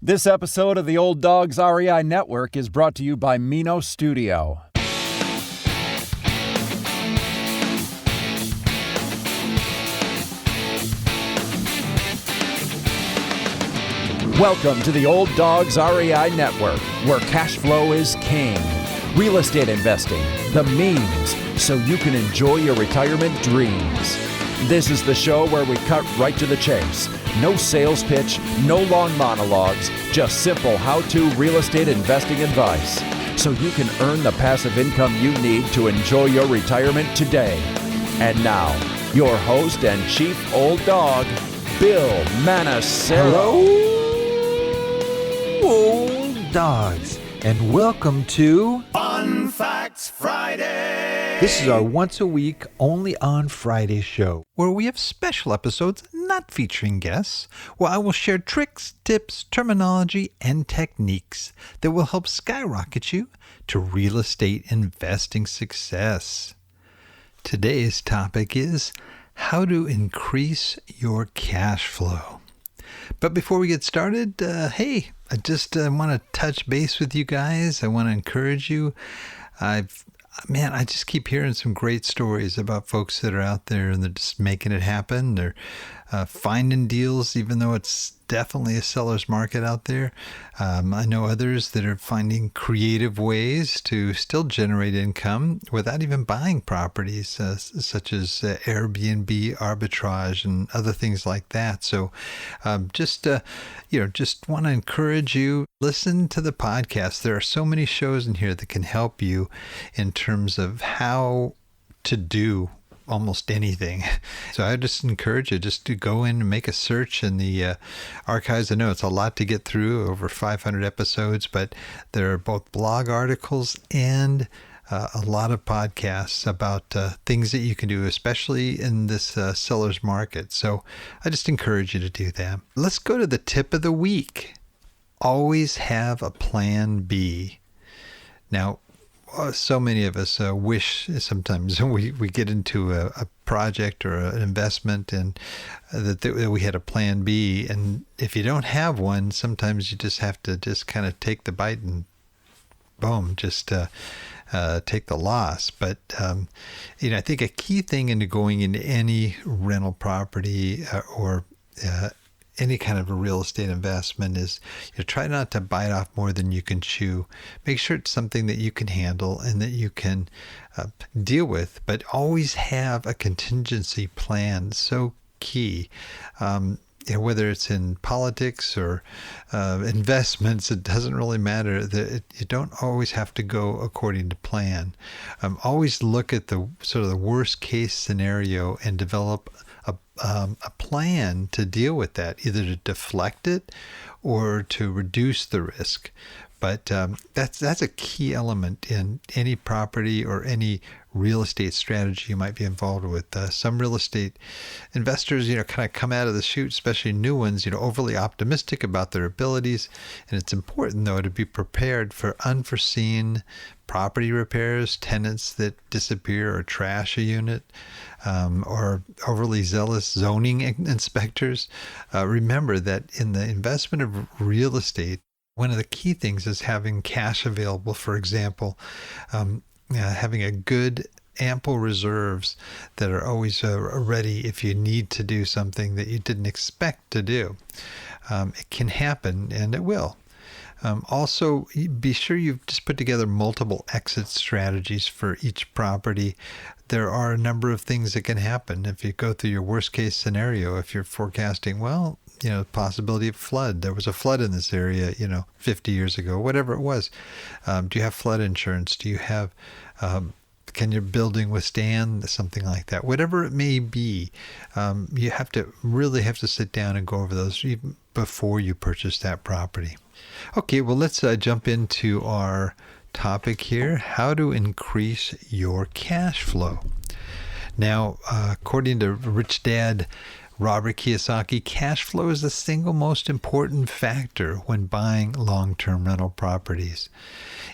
This episode of the Old Dawg's REI Network is brought to you by Mino Studio. Welcome to the Old Dawg's REI Network, where cash flow is king. Real estate investing, the means, so you can enjoy your retirement dreams. This is the show where we cut right to the chase. No sales pitch, no long monologues, just simple how-to real estate investing advice, so you can earn the passive income you need to enjoy your retirement today. And now, your host and chief old dog, Bill Manassero. Hello, old dogs, and welcome to Fun Facts Friday. This is our once-a-week, only on Friday show, where we have special episodes not featuring guests, where I will share tricks, tips, terminology, and techniques that will help skyrocket you to real estate investing success. Today's topic is how to increase your cash flow. But before we get started, I just want to touch base with you guys. I want to encourage you. I just keep hearing some great stories about folks that are out there and they're just making it happen. They're finding deals, even though it's definitely a seller's market out there. I know others that are finding creative ways to still generate income without even buying properties, such as Airbnb arbitrage and other things like that. So just want to encourage you, listen to the podcast. There are so many shows in here that can help you in terms of how to do almost anything. So I just encourage you just to go in and make a search in the archives. I know it's a lot to get through, over 500 episodes, but there are both blog articles and a lot of podcasts about things that you can do, especially in this seller's market. So I just encourage you to do that. Let's go to the tip of the week. Always have a plan B. Now, so many of us wish sometimes we get into a project or an investment and that we had a plan B. And if you don't have one, sometimes you just have to just kind of take the bite and boom, just take the loss. But, I think a key thing into going into any rental property or any kind of a real estate investment is try not to bite off more than you can chew. Make sure it's something that you can handle and that you can deal with, but always have a contingency plan. So key. Whether it's in politics or investments, it doesn't really matter. You don't always have to go according to plan. Always look at the sort of the worst case scenario and develop a plan to deal with that, either to deflect it or to reduce the risk. But that's a key element in any property or any real estate strategy you might be involved with. Some real estate investors, kind of come out of the chute, especially new ones, overly optimistic about their abilities. And it's important, though, to be prepared for unforeseen property repairs, tenants that disappear or trash a unit, or overly zealous zoning inspectors. Remember that in the investment of real estate, one of the key things is having cash available. For example, having a good ample reserves that are always ready if you need to do something that you didn't expect to do. It can happen, and it will. Also, be sure you've just put together multiple exit strategies for each property. There are a number of things that can happen if you go through your worst case scenario. If you're forecasting, possibility of flood. There was a flood in this area, 50 years ago, whatever it was. Do you have flood insurance? Do you have, can your building withstand something like that? Whatever it may be, you really have to sit down and go over those even before you purchase that property. Okay, well, let's jump into our topic here, how to increase your cash flow. Now, according to Rich Dad Robert Kiyosaki, cash flow is the single most important factor when buying long-term rental properties.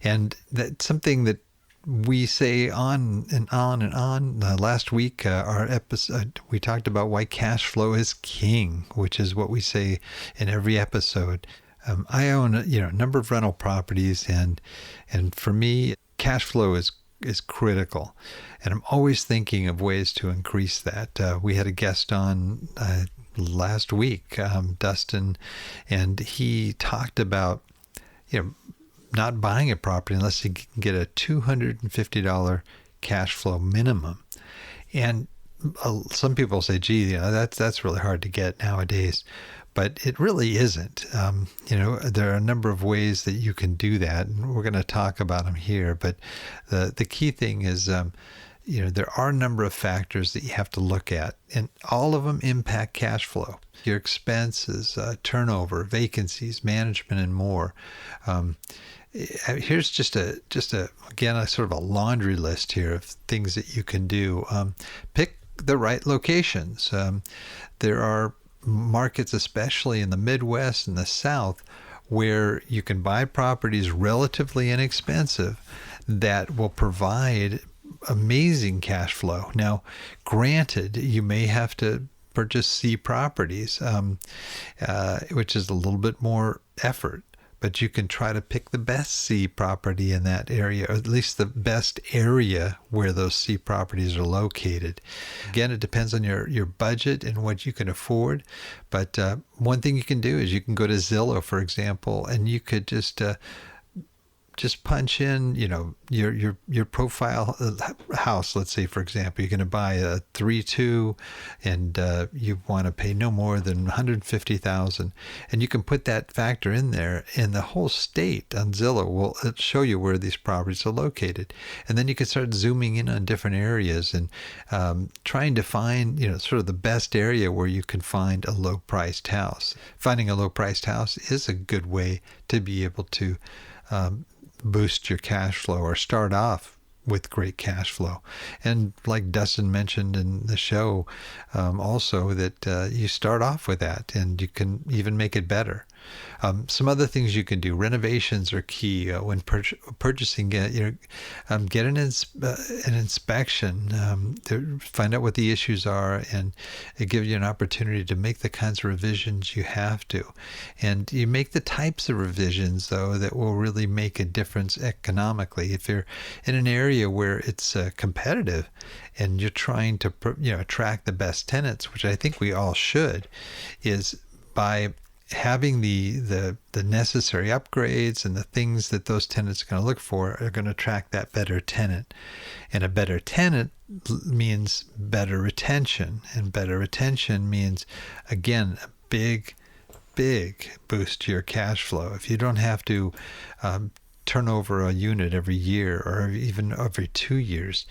And that's something that we say on and on and on. Last week, our episode, we talked about why cash flow is king, which is what we say in every episode. I own a number of rental properties, and for me, cash flow is critical, and I'm always thinking of ways to increase that. We had a guest on last week, Dustin, and he talked about not buying a property unless you can get a $250 cash flow minimum. And some people say, gee, that's really hard to get nowadays. But it really isn't. There are a number of ways that you can do that, and we're going to talk about them here. But the key thing is, there are a number of factors that you have to look at, and all of them impact cash flow. Your expenses, turnover, vacancies, management, and more. Here's just a sort of a laundry list here of things that you can do. Pick the right locations. There are markets, especially in the Midwest and the South, where you can buy properties relatively inexpensive that will provide amazing cash flow. Now, granted, you may have to purchase C properties, which is a little bit more effort, but you can try to pick the best C property in that area, or at least the best area where those C properties are located. Again, it depends on your budget and what you can afford. But one thing you can do is you can go to Zillow, for example, and you could just punch in, your profile house. Let's say, for example, you're going to buy a 3-2, and you want to pay no more than $150,000, and you can put that factor in there, and the whole state on Zillow will show you where these properties are located, and then you can start zooming in on different areas and trying to find, sort of the best area where you can find a low-priced house. Finding a low-priced house is a good way to be able to boost your cash flow, or start off with great cash flow. And like Dustin mentioned in the show, also that you start off with that, and you can even make it better. Some other things you can do. Renovations are key when purchasing. Get an inspection to find out what the issues are, and it gives you an opportunity to make the kinds of revisions you have to. And you make the types of revisions, though, that will really make a difference economically. If you're in an area where it's competitive, and you're trying to attract the best tenants, which I think we all should, is by having the necessary upgrades and the things that those tenants are going to look for are going to attract that better tenant. And a better tenant means better retention. And better retention means, again, a big boost to your cash flow. If you don't have to turn over a unit every year, or even every 2 years,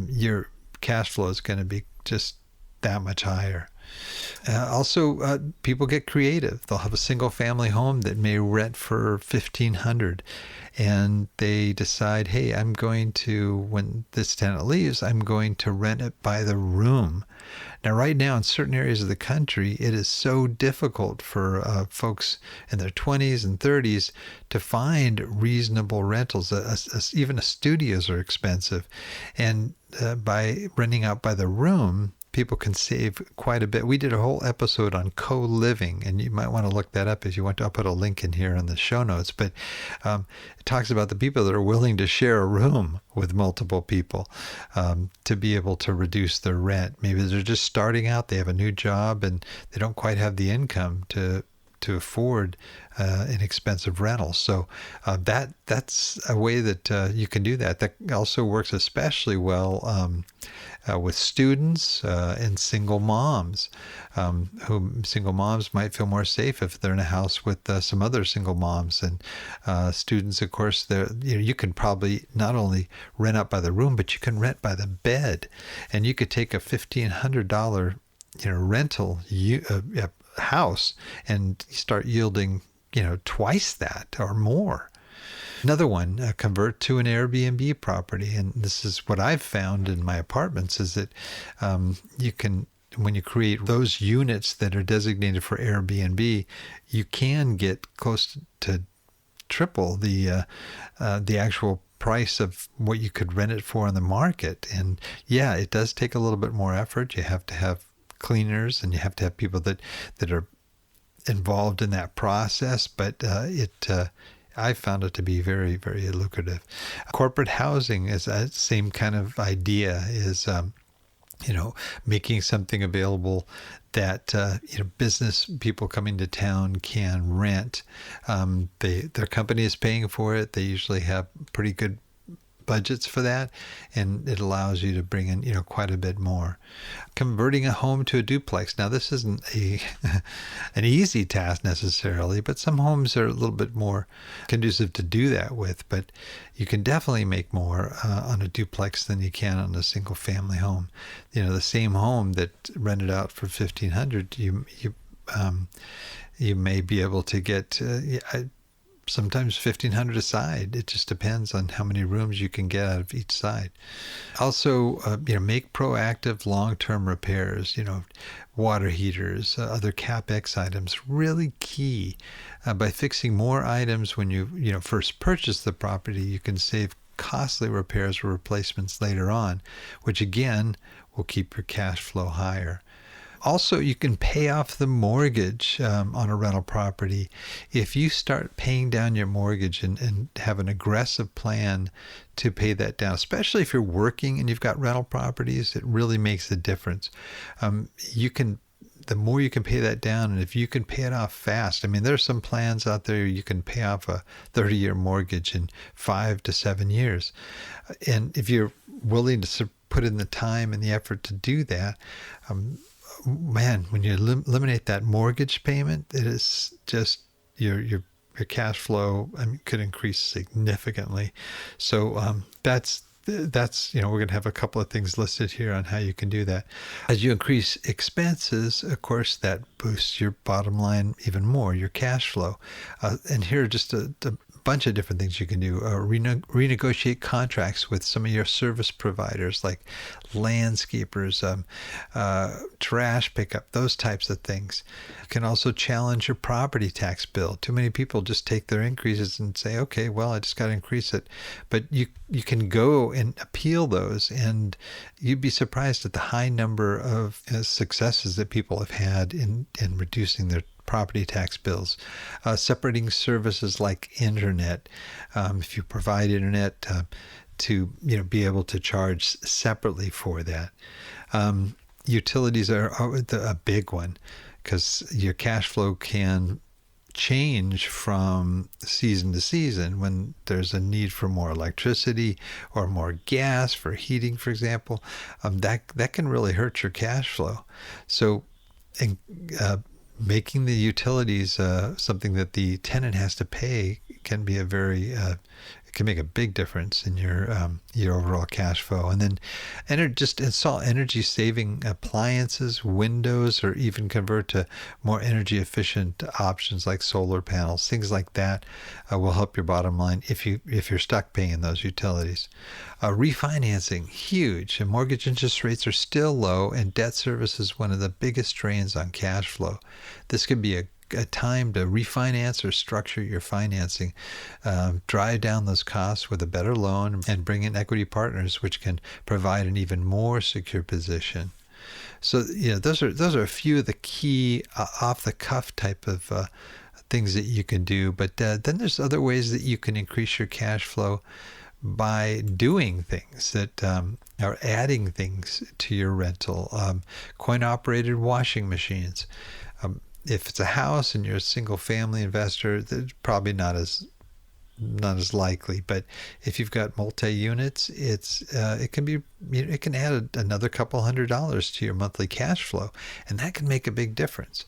your cash flow is going to be just that much higher. Also, people get creative. They'll have a single family home that may rent for $1,500, and they decide, hey, when this tenant leaves, I'm going to rent it by the room. Now, right now, in certain areas of the country, it is so difficult for folks in their 20s and 30s to find reasonable rentals. Even studios are expensive. And by renting out by the room, people can save quite a bit. We did a whole episode on co-living, and you might want to look that up if you want to. I'll put a link in here in the show notes. But it talks about the people that are willing to share a room with multiple people to be able to reduce their rent. Maybe they're just starting out, they have a new job, and they don't quite have the income to afford an expensive rental. So that's a way that you can do that. That also works especially well with students and single moms. Single moms might feel more safe if they're in a house with some other single moms. And students, of course, you can probably not only rent out by the room, but you can rent by the bed. And you could take a $1,500 rental house and start yielding twice that or more. Another one, convert to an Airbnb property. And this is what I've found in my apartments, is that you can, when you create those units that are designated for Airbnb, you can get close to triple the actual price of what you could rent it for on the market. And yeah, it does take a little bit more effort. You have to have cleaners, and you have to have people that are involved in that process, but I found it to be very, very lucrative. Corporate housing is that same kind of idea, is making something available that business people coming to town can rent. Their company is paying for it. They usually have pretty good budgets for that, and it allows you to bring in quite a bit more. Converting a home to a duplex. Now, this isn't an easy task necessarily, but some homes are a little bit more conducive to do that with. But you can definitely make more on a duplex than you can on a single family home. The same home that rented out for $1,500, you may be able to get sometimes $1,500 a side. It just depends on how many rooms you can get out of each side. Also, make proactive long-term repairs. Water heaters, other CapEx items, really key. By fixing more items when you first purchase the property, you can save costly repairs or replacements later on, which again will keep your cash flow higher. Also, you can pay off the mortgage on a rental property. If you start paying down your mortgage and have an aggressive plan to pay that down, especially if you're working and you've got rental properties, it really makes a difference. The more you can pay that down, and if you can pay it off fast, there's some plans out there you can pay off a 30-year mortgage in 5 to 7 years. And if you're willing to put in the time and the effort to do that, when you eliminate that mortgage payment, it is just your cash flow could increase significantly. So that's we're going to have a couple of things listed here on how you can do that. As you increase expenses, of course, that boosts your bottom line even more, your cash flow. And here are just a bunch of different things you can do. Renegotiate contracts with some of your service providers, like landscapers, trash pickup, those types of things. You can also challenge your property tax bill. Too many people just take their increases and say, okay, well, I just got to increase it. But you can go and appeal those, and you'd be surprised at the high number of successes that people have had in reducing their property tax bills. Separating services like internet, if you provide internet, to be able to charge separately for that. Utilities are a big one, because your cash flow can change from season to season when there's a need for more electricity or more gas for heating, for example. That can really hurt your cash flow. So making the utilities something that the tenant has to pay can be it can make a big difference in your overall cash flow. And then just install energy saving appliances, windows, or even convert to more energy efficient options like solar panels. Things like that will help your bottom line if you're stuck paying those utilities. Refinancing, huge. And mortgage interest rates are still low, and debt service is one of the biggest drains on cash flow. This could be a time to refinance or structure your financing, drive down those costs with a better loan, and bring in equity partners, which can provide an even more secure position. So those are a few of the key off the cuff type of things that you can do. But then there's other ways that you can increase your cash flow by doing things that are adding things to your rental. Coin-operated washing machines. If it's a house and you're a single family investor, that's probably not as likely. But if you've got multi-units, it can add another couple $100 to your monthly cash flow, and that can make a big difference.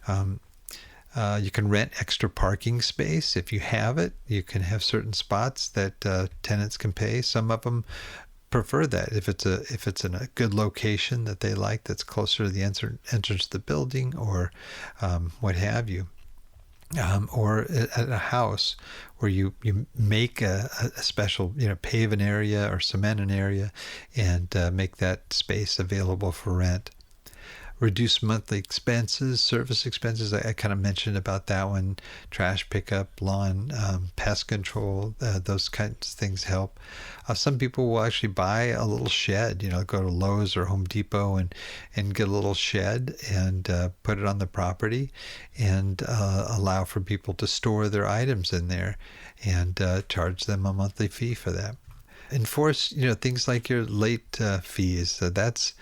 You can rent extra parking space if you have it. You can have certain spots that tenants can pay. Some of them prefer that if it's in a good location that they like, that's closer to the entrance to the building, or what have you. Or at a house where you make a special, pave an area or cement an area and make that space available for rent. reduce monthly expenses, service expenses. I kind of mentioned about that one. Trash pickup, lawn, pest control, those kinds of things help. Some people will actually buy a little shed, go to Lowe's or Home Depot and get a little shed and put it on the property and allow for people to store their items in there and charge them a monthly fee for that. Enforce, things like your late fees. So that's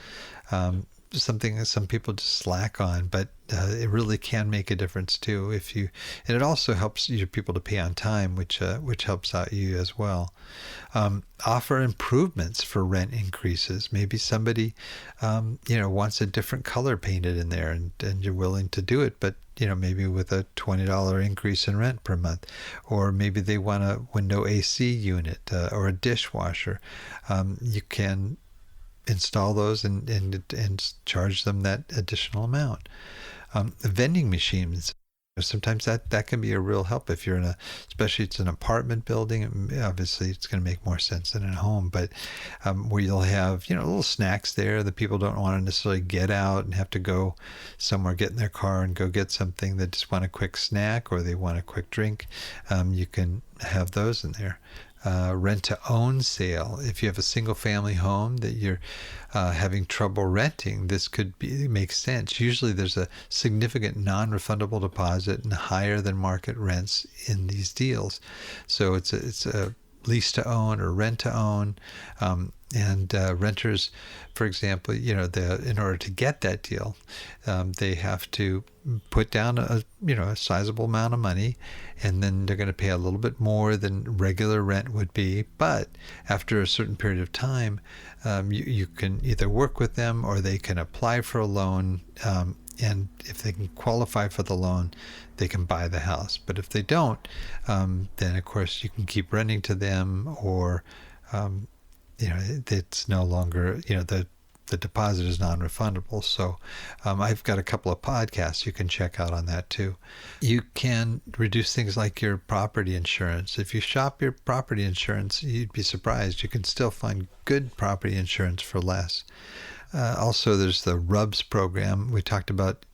something that some people just slack on, but it really can make a difference too. And it also helps your people to pay on time, which helps out you as well. Offer improvements for rent increases. Maybe somebody, wants a different color painted in there, and you're willing to do it, but maybe with a $20 increase in rent per month, or maybe they want a window AC unit or a dishwasher. You can install those and charge them that additional amount. Vending machines. Sometimes that can be a real help if you're especially it's an apartment building. Obviously, it's going to make more sense than at home, but where you'll have little snacks there that people don't want to necessarily get out and have to go somewhere, get in their car and go get something. They just want a quick snack or they want a quick drink. You can have those in there. Rent-to-own sale. If you have a single-family home that you're having trouble renting, this could make sense. Usually there's a significant non-refundable deposit and higher than market rents in these deals. So it's a lease-to-own or rent-to-own. And renters, for example, in order to get that deal, they have to put down a sizable amount of money, and then they're going to pay a little bit more than regular rent would be. But after a certain period of time, you can either work with them or they can apply for a loan. And if they can qualify for the loan, they can buy the house. But if they don't, then of course you can keep renting to them, or it's no longer, the deposit is non-refundable. So I've got a couple of podcasts you can check out on that too. You can reduce things like your property insurance. If you shop your property insurance, you'd be surprised. You can still find good property insurance for less. Also, there's the RUBS program. We talked about,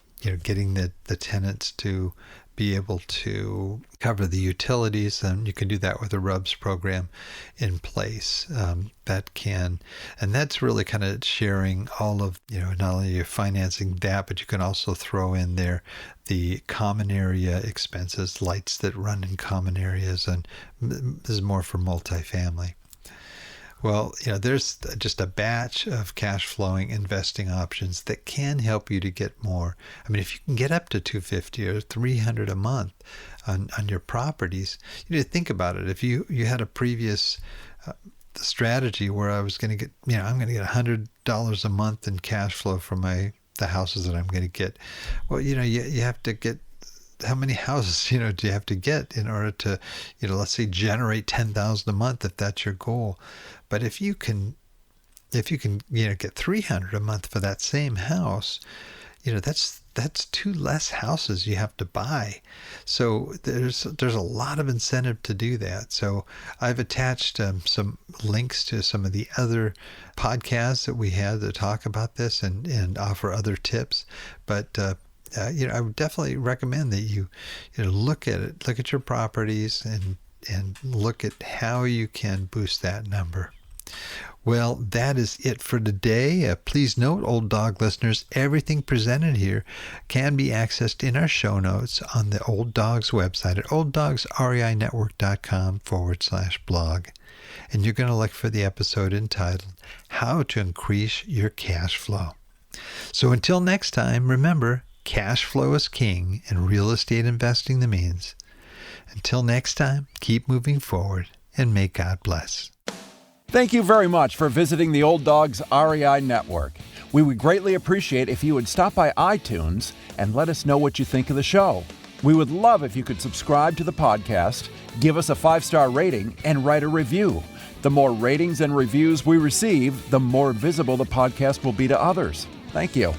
getting the tenants to be able to cover the utilities, and you can do that with a RUBS program in place. And that's really kind of sharing all of, not only you're financing that, but you can also throw in there the common area expenses, lights that run in common areas, and this is more for multifamily. Well, there's just a batch of cash flowing investing options that can help you to get more. I mean, if you can get up to $250 or $300 a month on your properties, think about it. If you had a previous strategy where I was going to get, I'm going to get $100 a month in cash flow from the houses that I'm going to get. Well, you have to get, how many houses, do you have to get in order to, let's say generate $10,000 a month if that's your goal. But if you can, get $300 a month for that same house, that's two less houses you have to buy. So there's a lot of incentive to do that. So I've attached some links to some of the other podcasts that we had that talk about this and offer other tips. But I would definitely recommend that you look at your properties and look at how you can boost that number. Well, that is it for today. Please note, Old Dog listeners, everything presented here can be accessed in our show notes on the Old Dog's website at olddogsreinetwork.com/blog. And you're going to look for the episode entitled How to Increase Your Cash Flow. So until next time, remember, cash flow is king and real estate investing the means. Until next time, keep moving forward and may God bless. Thank you very much for visiting the Old Dog's REI Network. We would greatly appreciate if you would stop by iTunes and let us know what you think of the show. We would love if you could subscribe to the podcast, give us a 5-star rating, and write a review. The more ratings and reviews we receive, the more visible the podcast will be to others. Thank you.